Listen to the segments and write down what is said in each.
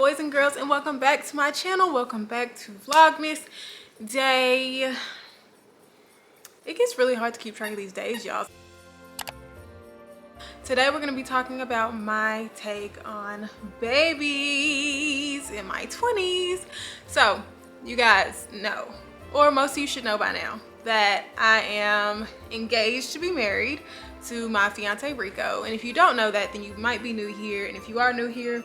boys and girls, and welcome back to my channel. Welcome back to vlogmas day. It gets really hard to keep track of these days, y'all. Today we're going to be talking about my take on babies in my 20s. So you guys know, or most of you should know by now, that I am engaged to be married to my fiance Rico. And if you don't know that, then you might be new here. And if you are new here,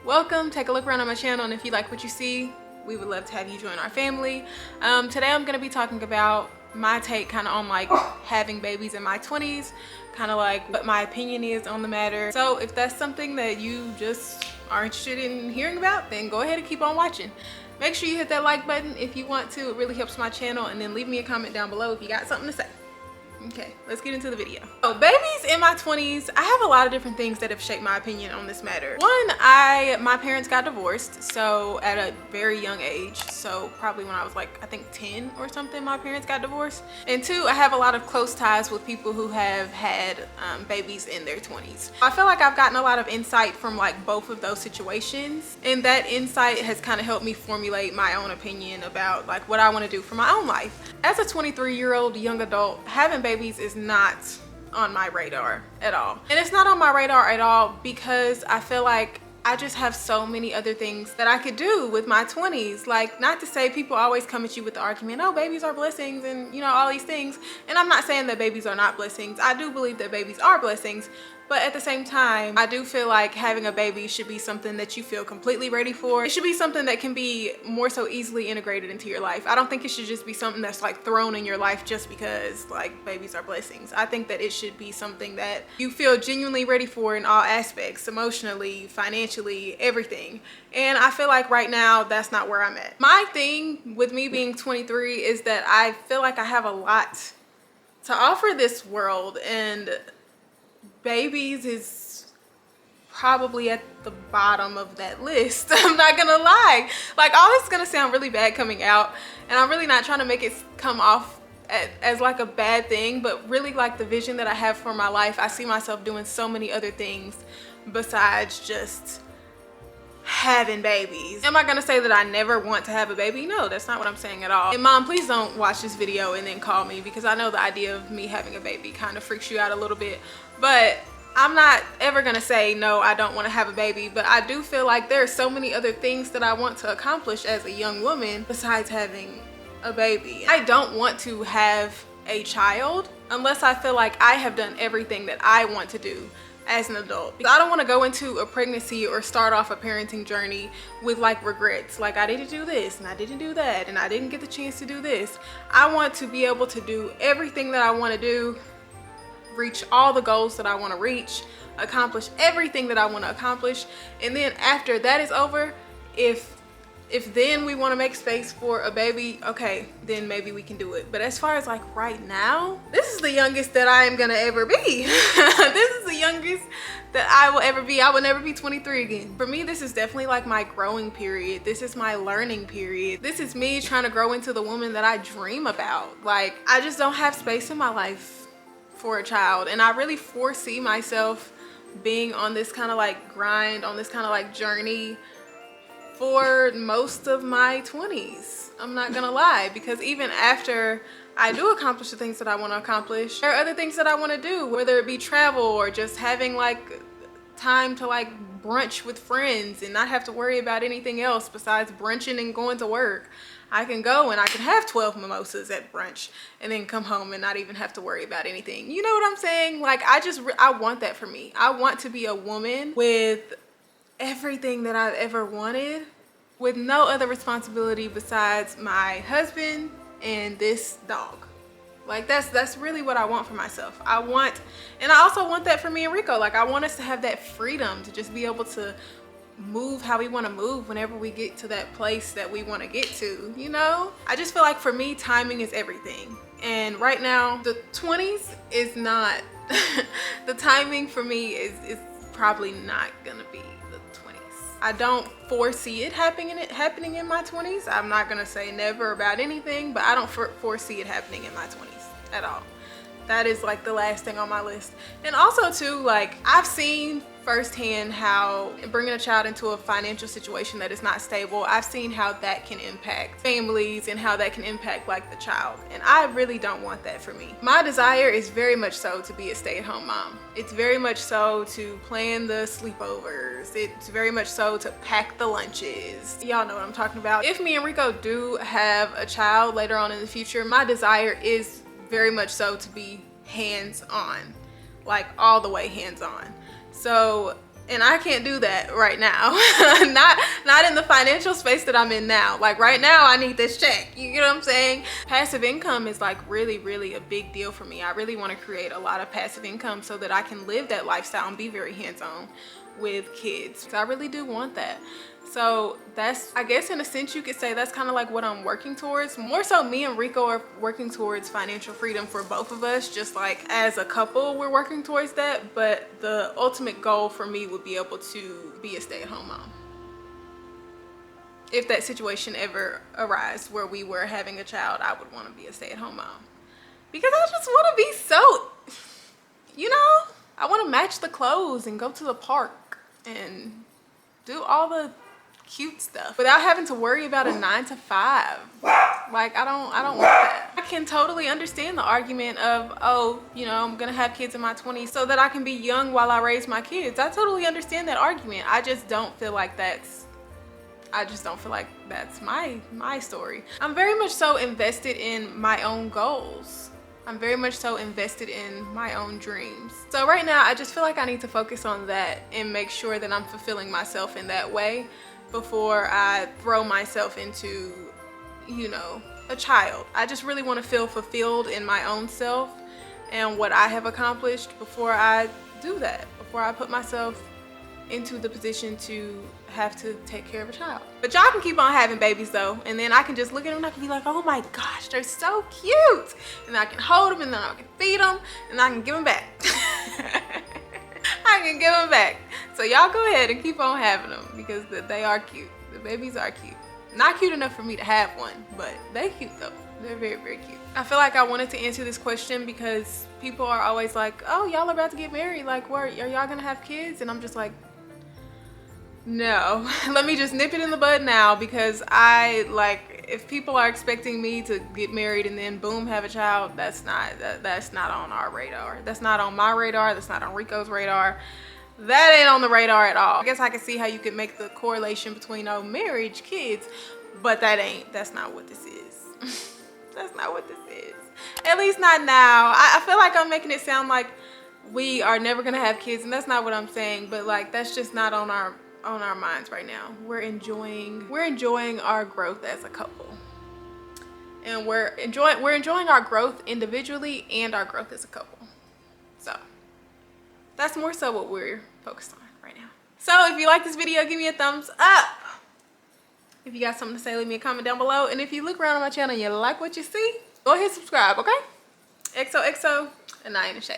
welcome. Take a look around on my channel, and if you like what you see, we would love to have you join our family. Today I'm going to be talking about my take kind of on like having babies in my 20s, kind of like what my opinion is on the matter. So if that's something that you just are interested in hearing about, then go ahead and keep on watching. Make sure you hit that like button if you want to. It really helps my channel. And then leave me a comment down below if you got something to say. Okay, let's get into the video. So babies in my 20s, I have a lot of different things that have shaped my opinion on this matter. One, my parents got divorced, so at a very young age. So probably when I was like, I think 10 or something, my parents got divorced. And two, I have a lot of close ties with people who have had babies in their 20s. I feel like I've gotten a lot of insight from like both of those situations. And that insight has kind of helped me formulate my own opinion about like what I want to do for my own life. As a 23-year-old young adult, having babies is not on my radar at all. And it's not on my radar at all because I feel like I just have so many other things that I could do with my 20s. Like, not to say, people always come at you with the argument, oh, babies are blessings and you know, all these things. And I'm not saying that babies are not blessings. I do believe that babies are blessings. But at the same time, I do feel like having a baby should be something that you feel completely ready for. It should be something that can be more so easily integrated into your life. I don't think it should just be something that's like thrown in your life just because like babies are blessings. I think that it should be something that you feel genuinely ready for in all aspects, emotionally, financially, everything. And I feel like right now that's not where I'm at. My thing with me being 23 is that I feel like I have a lot to offer this world, and babies is probably at the bottom of that list. I'm not gonna lie. Like, all this is gonna sound really bad coming out, and I'm really not trying to make it come off as like a bad thing, but really like the vision that I have for my life, I see myself doing so many other things besides just having babies. Am I gonna say that I never want to have a baby? No, that's not what I'm saying at all. And mom, please don't watch this video and then call me, because I know the idea of me having a baby kind of freaks you out a little bit. But I'm not ever gonna say no, I don't want to have a baby. But I do feel like there are so many other things that I want to accomplish as a young woman besides having a baby. I don't want to have a child unless I feel like I have done everything that I want to do as an adult. I don't want to go into a pregnancy or start off a parenting journey with like regrets, like I didn't do this and I didn't do that and I didn't get the chance to do this. I want to be able to do everything that I want to do, reach all the goals that I want to reach, accomplish everything that I want to accomplish. And then after that is over, if then we want to make space for a baby, okay, then maybe we can do it. But as far as like right now, this is the youngest that I am gonna ever be. This is the youngest that I will ever be. I will never be 23 again. For me, this is definitely like my growing period. This is my learning period. This is me trying to grow into the woman that I dream about. Like, I just don't have space in my life for a child. And I really foresee myself being on this kind of like grind, on this kind of like journey for most of my 20s. I'm not gonna lie, because even after I do accomplish the things that I want to accomplish, there are other things that I want to do, whether it be travel or just having like time to like brunch with friends and not have to worry about anything else besides brunching and going to work. I can go and I can have 12 mimosas at brunch and then come home and not even have to worry about anything. You know what I'm saying? Like, I want that for me. I want to be a woman with everything that I've ever wanted, with no other responsibility besides my husband and this dog. Like, that's really what I want for myself. And I also want that for me and Rico. Like, I want us to have that freedom to just be able to move how we want to move whenever we get to that place that we want to get to, you know? I just feel like for me, timing is everything. And right now, the 20s is not, the timing for me is probably not gonna be the 20s. I don't foresee it happening in my 20s. I'm not gonna say never about anything, but I don't foresee it happening in my 20s at all. That is like the last thing on my list. And also too, like, I've seen firsthand how bringing a child into a financial situation that is not stable, I've seen how that can impact families and how that can impact like the child, and I really don't want that for me. My desire is very much so to be a stay-at-home mom. It's very much so to plan the sleepovers. It's very much so to pack the lunches. Y'all know what I'm talking about. If me and Rico do have a child later on in the future, my desire is very much so to be hands-on, like all the way hands-on. So, and I can't do that right now. not in the financial space that I'm in now. Like right now, I need this check. You know what I'm saying? Passive income is like really a big deal for me. I really want to create a lot of passive income so that I can live that lifestyle and be very hands-on with kids. So I really do want that. So that's, I guess in a sense you could say that's kind of like what I'm working towards. More so me and Rico are working towards financial freedom for both of us, just like as a couple we're working towards that. But the ultimate goal for me would be able to be a stay-at-home mom. If that situation ever arises where we were having a child, I would want to be a stay-at-home mom. Because I just want to be so, you know, I want to match the clothes and go to the park and do all the cute stuff without having to worry about a 9 to 5. Like I don't want that. I can totally understand the argument of, oh, you know, I'm gonna have kids in my 20s so that I can be young while I raise my kids. I totally understand that argument. I just don't feel like that's my story. I'm very much so invested in my own goals. I'm very much so invested in my own dreams. So right now, I just feel like I need to focus on that and make sure that I'm fulfilling myself in that way before I throw myself into, you know, a child. I just really want to feel fulfilled in my own self and what I have accomplished before I do that, before I put myself into the position to have to take care of a child. But y'all can keep on having babies though, and then I can just look at them and I can be like, oh my gosh, they're so cute, and I can hold them and then I can feed them and I can give them back. I can give them back. So y'all go ahead and keep on having them because they are cute. The babies are cute. Not cute enough for me to have one, but they cute though. They're very cute. I feel like I wanted to answer this question because people are always like, oh, y'all are about to get married, like where are y'all gonna have kids? And I'm just like, no. Let me just nip it in the bud now, because if people are expecting me to get married and then boom, have a child, that's not on our radar. That's not on my radar. That's not on Rico's radar. That ain't on the radar at all. I guess I can see how you could make the correlation between marriage, kids, but that's not what this is. That's not what this is. At least not now. I feel like I'm making it sound like we are never gonna have kids, and that's not what I'm saying, but like that's just not on our minds right now. We're enjoying our growth as a couple, and we're enjoying our growth individually and our growth as a couple. So that's more so what we're focused on right now. So if you like this video, give me a thumbs up. If you got something to say, leave me a comment down below, and if you look around on my channel and you like what you see, go ahead and subscribe. Okay? XOXO, Aniyah and Shay.